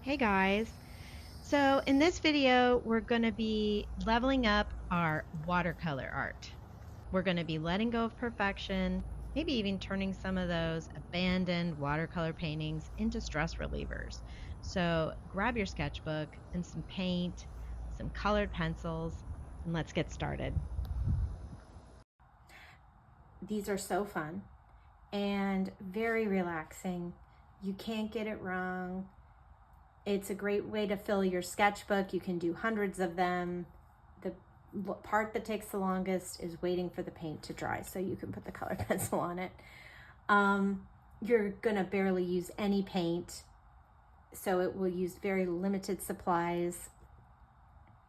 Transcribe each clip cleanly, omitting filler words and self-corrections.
Hey guys. So in this video, we're going to be leveling up our watercolor art. We're going to be letting go of perfection, maybe even turning some of those abandoned watercolor paintings into stress relievers. So grab your sketchbook and some paint, some colored pencils, and let's get started. These are so fun and very relaxing. You can't get it wrong. It's a great way to fill your sketchbook. You can do hundreds of them. The part that takes the longest is waiting for the paint to dry so you can put the color pencil on it. You're gonna barely use any paint, so it will use very limited supplies,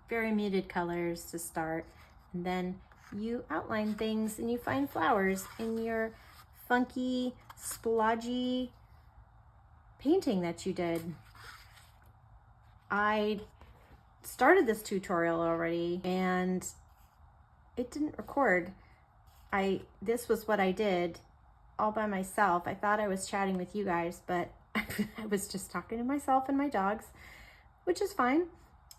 very muted colors to start, and then you outline things and you find flowers in your funky, splodgy painting that you did. I started this tutorial already and it didn't record. This was what I did all by myself. I thought I was chatting with you guys, but I was just talking to myself and my dogs, which is fine.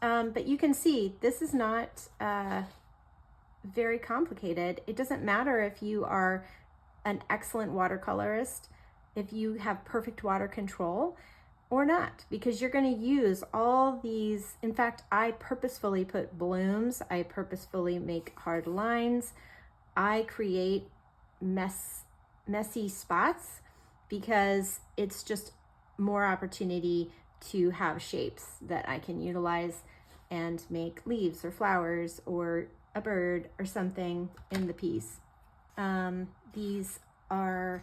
But you can see this is not very complicated. It doesn't matter if you are an excellent watercolorist, if you have perfect water control or not, because you're going to use all these. In fact, I purposefully put blooms. I purposefully make hard lines. I create messy spots because it's just more opportunity to have shapes that I can utilize and make leaves or flowers or a bird or something in the piece. These are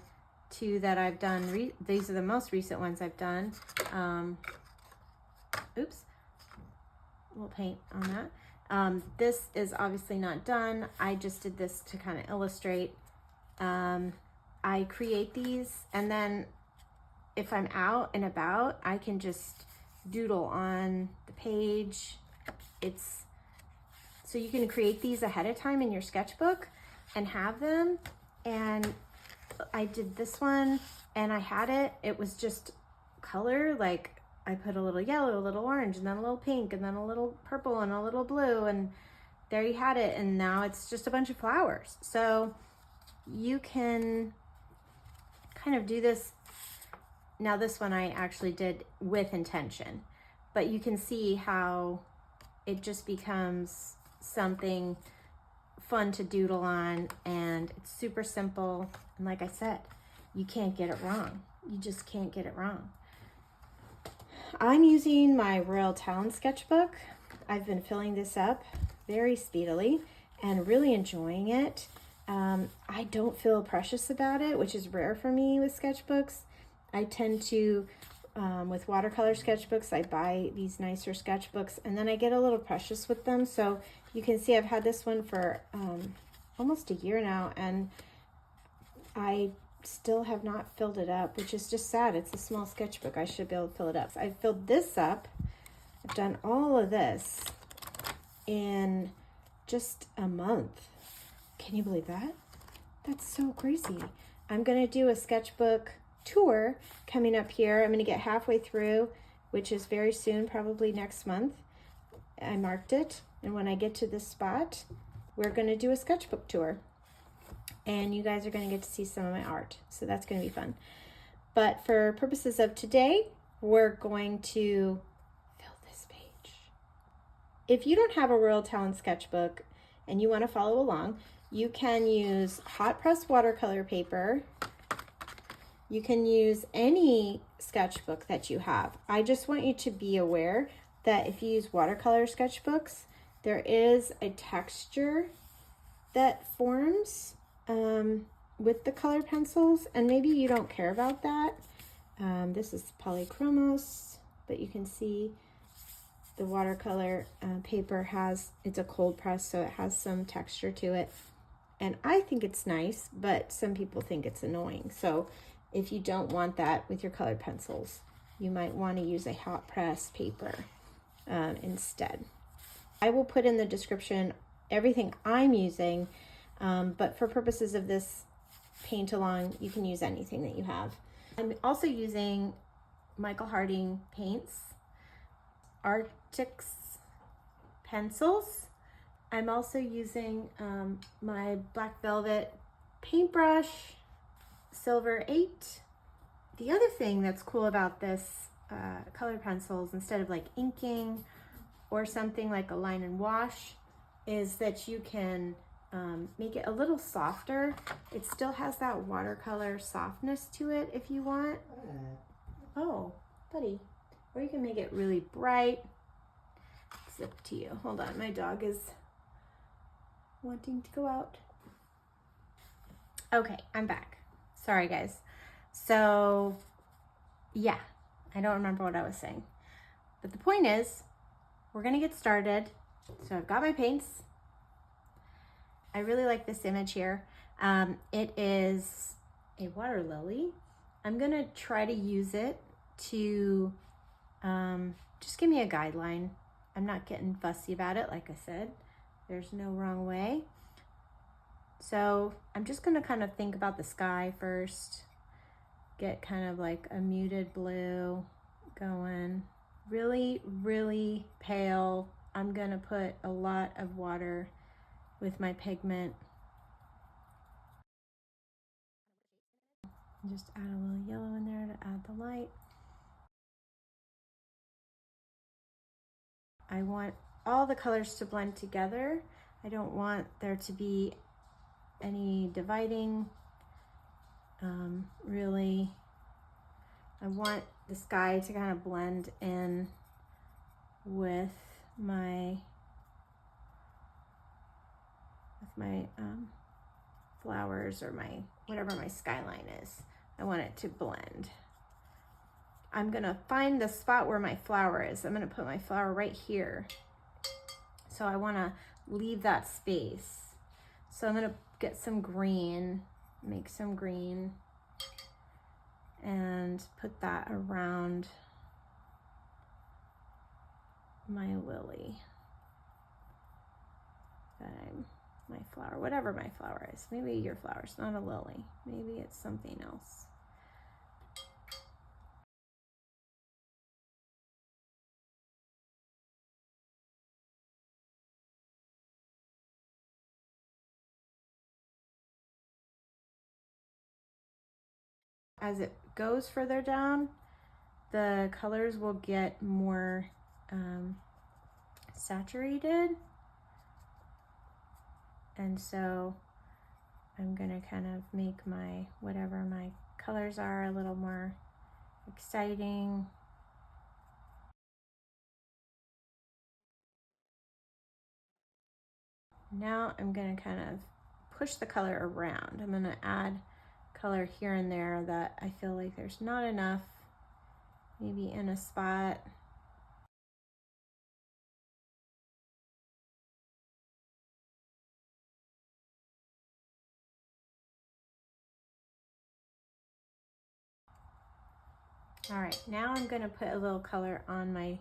two that I've done. These are the most recent ones I've done. Oops, we'll paint on that. This is obviously not done. I just did this to kind of illustrate. I create these, and then if I'm out and about, I can just doodle on the page. So you can create these ahead of time in your sketchbook and have them. And I did this one and I had it was just color. Like I put a little yellow, a little orange, and then a little pink, and then a little purple and a little blue, and there you had it. And now it's just a bunch of flowers. So you can kind of do this. Now this one I actually did with intention, but you can see how it just becomes something fun to doodle on, and it's super simple. And like I said, you can't get it wrong. You just can't get it wrong. I'm using my Royal Talon sketchbook. I've been filling this up very speedily and really enjoying it. I don't feel precious about it, which is rare for me with sketchbooks. I tend to, with watercolor sketchbooks, I buy these nicer sketchbooks and then I get a little precious with them. So you can see I've had this one for almost a year now, and I still have not filled it up, which is just sad. It's a small sketchbook. I should be able to fill it up. So I filled this up. I've done all of this in just a month. Can you believe that? That's so crazy. I'm going to do a sketchbook tour coming up here. I'm going to get halfway through, which is very soon, probably next month. I marked it, and when I get to this spot, we're going to do a sketchbook tour, and you guys are going to get to see some of my art, so that's going to be fun. But for purposes of today, we're going to fill this page. If you don't have a Royal Talon sketchbook and you want to follow along, you can use hot press watercolor paper. You can use any sketchbook that you have. I just want you to be aware that if you use watercolor sketchbooks, there is a texture that forms with the color pencils, and maybe you don't care about that. This is polychromos, but you can see the watercolor paper it's a cold press, so it has some texture to it. And I think it's nice, but some people think it's annoying. So if you don't want that with your colored pencils, you might want to use a hot press paper instead. I will put in the description everything I'm using, but for purposes of this paint along, you can use anything that you have. I'm also using Michael Harding paints. Arctics pencils. I'm also using my Black Velvet paintbrush, Silver 8. The other thing that's cool about this color pencils, instead of like inking or something like a line and wash, is that you can make it a little softer. It still has that watercolor softness to it if you want. Oh, buddy. Or you can make it really bright. It's up to you. Hold on, my dog is wanting to go out. Okay, I'm back. Sorry, guys. So, yeah, I don't remember what I was saying. But the point is, we're gonna get started. So I've got my paints. I really like this image here. It is a water lily. I'm gonna try to use it to just give me a guideline. I'm not getting fussy about it, like I said. There's no wrong way. So I'm just gonna kind of think about the sky first. Get kind of like a muted blue going. Really, really pale. I'm gonna put a lot of water with my pigment. Just add a little yellow in there to add the light. I want all the colors to blend together. I don't want there to be any dividing. Really, I want the sky to kind of blend in with my flowers, or my whatever my skyline is. I want it to blend. I'm gonna find the spot where my flower is. I'm gonna put my flower right here. So I wanna leave that space. So I'm gonna get some green, make some green, and put that around my lily. My flower, whatever my flower is. Maybe your flower's not a lily. Maybe it's something else. As it goes further down, the colors will get more saturated. And so I'm gonna kind of make my, whatever my colors are, a little more exciting. Now I'm gonna kind of push the color around. I'm gonna add color here and there that I feel like there's not enough, maybe in a spot. All right, now I'm gonna put a little color on my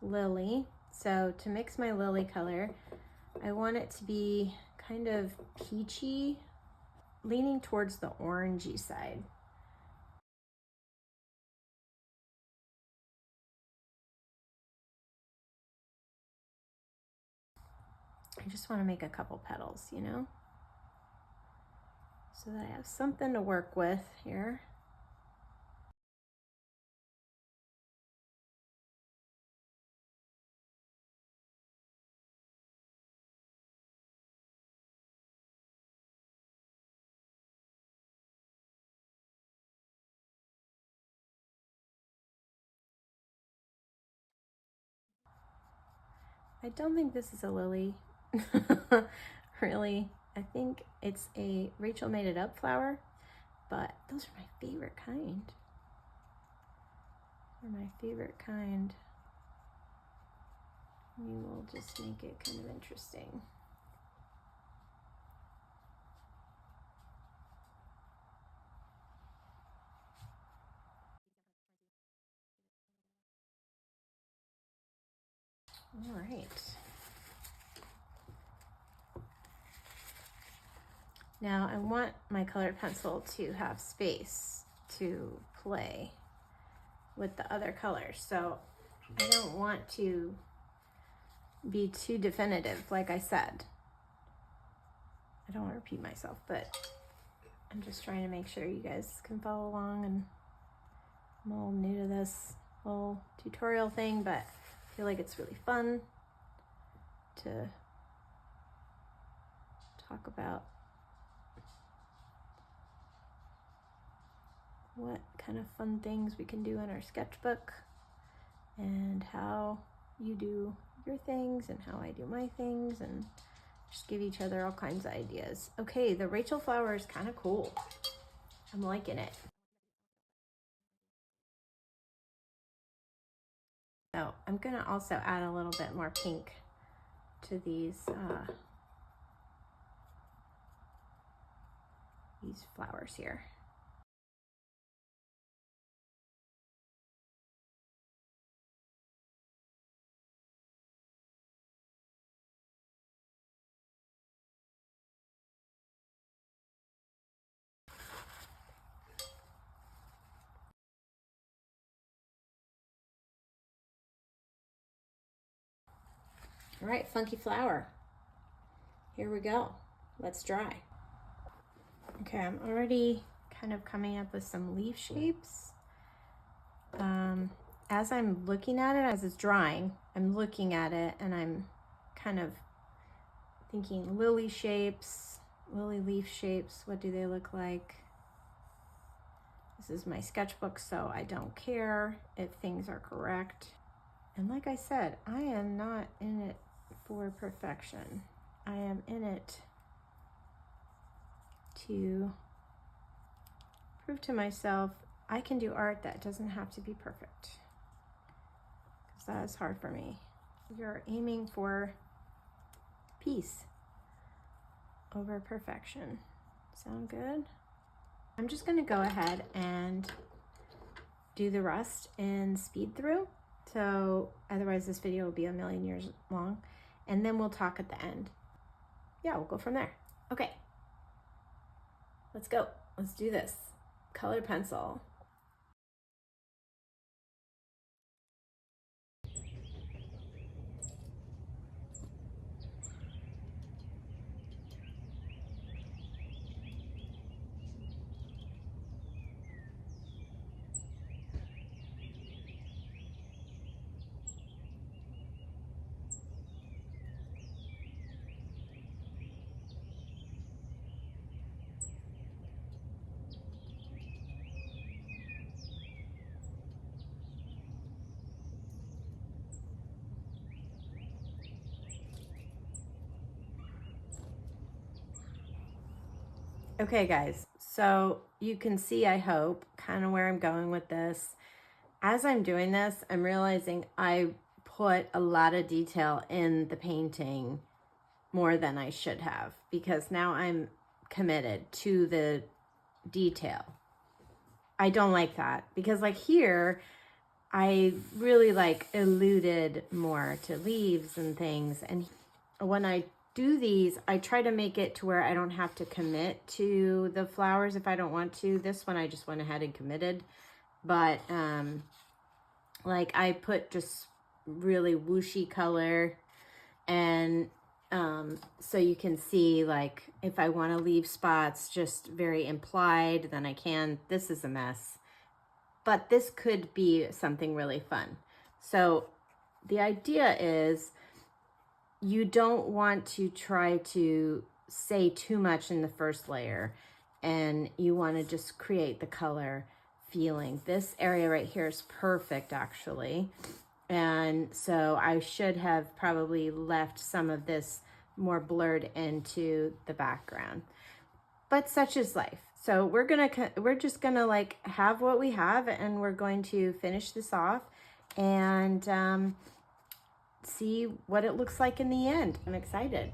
lily. So to mix my lily color, I want it to be kind of peachy, leaning towards the orangey side. I just want to make a couple petals, you know, so that I have something to work with here. I don't think this is a lily, really. I think it's a Rachel Made It Up flower, but those are my favorite kind. They're my favorite kind. We will just make it kind of interesting. All right. Now I want my colored pencil to have space to play with the other colors. So I don't want to be too definitive, like I said. I don't want to repeat myself, but I'm just trying to make sure you guys can follow along, and I'm all new to this whole tutorial thing, but I feel like it's really fun to talk about what kind of fun things we can do in our sketchbook and how you do your things and how I do my things, and just give each other all kinds of ideas. Okay, the Rachel flower is kind of cool. I'm liking it. So I'm gonna also add a little bit more pink to these flowers here. All right, funky flower. Here we go. Let's dry. Okay, I'm already kind of coming up with some leaf shapes. As I'm looking at it, as it's drying, I'm looking at it and I'm kind of thinking lily shapes, lily leaf shapes. What do they look like? This is my sketchbook, so I don't care if things are correct. And like I said, I am not in it for perfection. I am in it to prove to myself I can do art that doesn't have to be perfect, because that is hard for me. You're aiming for peace over perfection. Sound good? I'm just gonna go ahead and do the rest in speed through, so otherwise this video will be a million years long, and then we'll talk at the end. Yeah, we'll go from there. Okay, let's go. Let's do this. Colored pencil. Okay guys, so you can see, I hope, kind of where I'm going with this. As I'm doing this, I'm realizing I put a lot of detail in the painting, more than I should have, because now I'm committed to the detail. I don't like that, because like here, I really like alluded more to leaves and things, and when I do these, I try to make it to where I don't have to commit to the flowers if I don't want to. This one I just went ahead and committed, but like I put just really whooshy color, and so you can see, like, if I want to leave spots just very implied, then I can. This is a mess, but this could be something really fun. So the idea is, you don't want to try to say too much in the first layer, and you want to just create the color feeling. This area right here is perfect, actually. And so I should have probably left some of this more blurred into the background, but such is life. So we're just gonna like have what we have, and we're going to finish this off and see what it looks like in the end. I'm excited.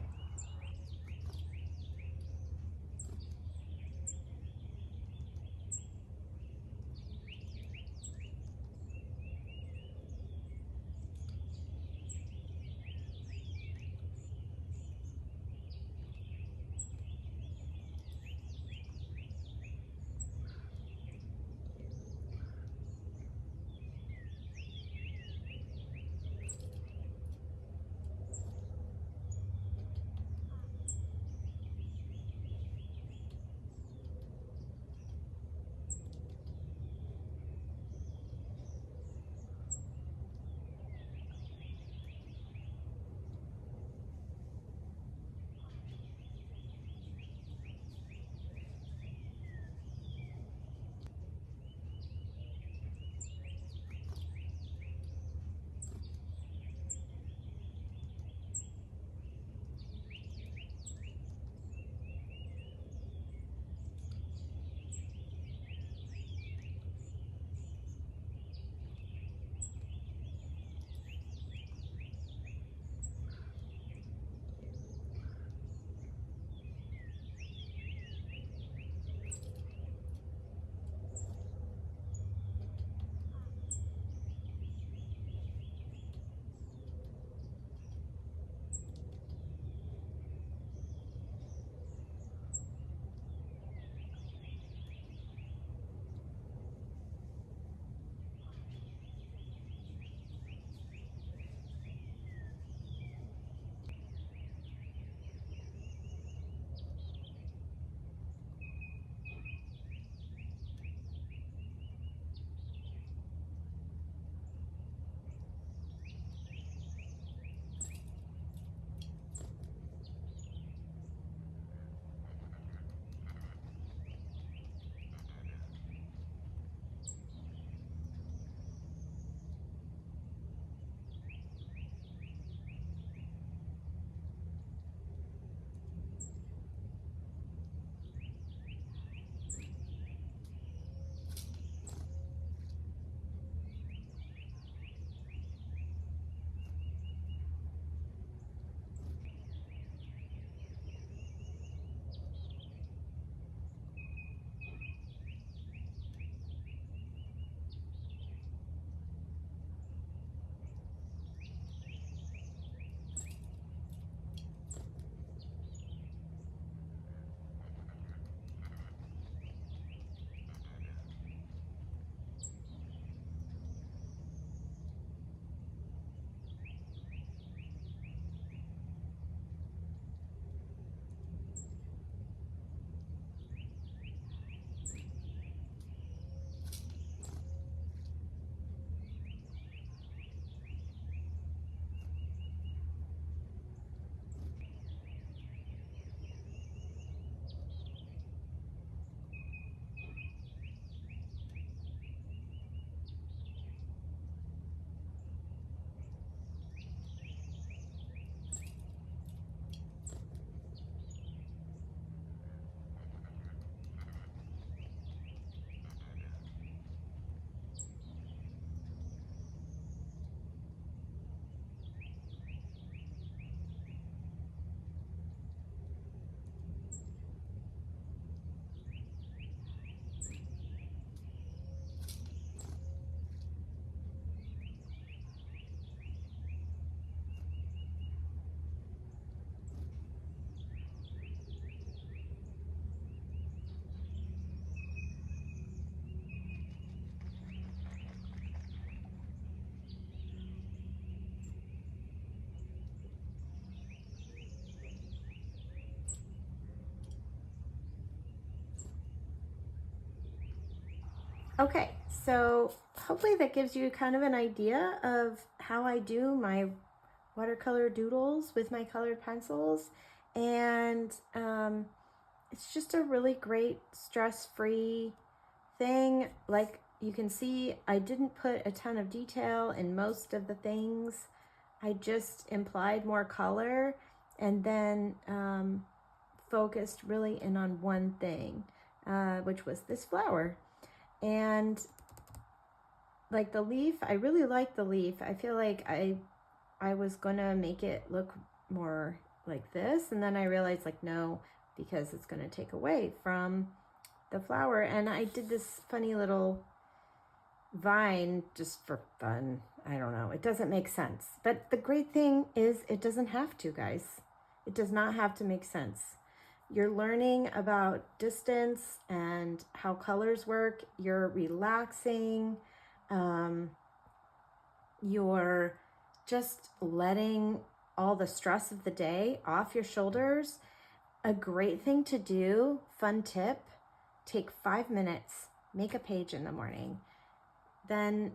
Okay, so hopefully that gives you kind of an idea of how I do my watercolor doodles with my colored pencils. And it's just a really great stress-free thing. Like you can see, I didn't put a ton of detail in most of the things. I just implied more color and then focused really in on one thing, which was this flower. And like the leaf, I really like the leaf. I feel like I was gonna make it look more like this, and then I realized like no, because it's gonna take away from the flower. And I did this funny little vine just for fun. I don't know, it doesn't make sense, but the great thing is it doesn't have to, guys. It does not have to make sense. You're learning about distance and how colors work. You're relaxing. You're just letting all the stress of the day off your shoulders. A great thing to do, fun tip, take 5 minutes, make a page in the morning. Then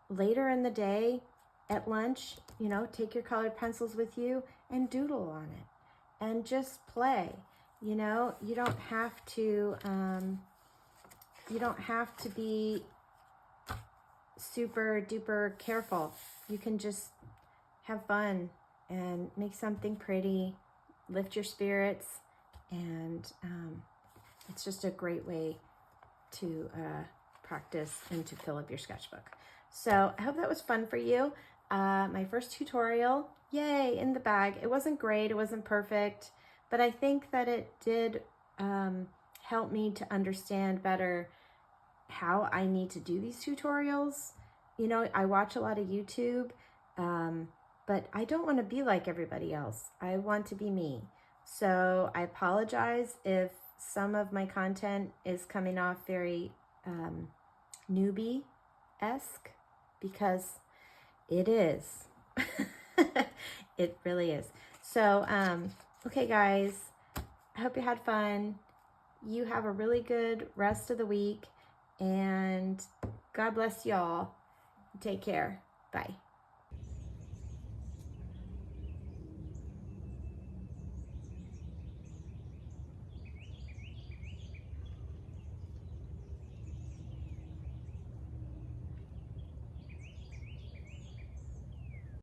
later in the day at lunch, you know, take your colored pencils with you and doodle on it and just play. You know, you don't have to be super duper careful. You can just have fun and make something pretty, lift your spirits, and it's just a great way to practice and to fill up your sketchbook. So I hope that was fun for you. My first tutorial, yay, in the bag. It wasn't great, it wasn't perfect, but I think that it did help me to understand better how I need to do these tutorials. You know, I watch a lot of YouTube, but I don't want to be like everybody else. I want to be me. So I apologize if some of my content is coming off very newbie-esque, because it is. It really is. So, okay, guys, I hope you had fun. You have a really good rest of the week, and God bless y'all. Take care. Bye.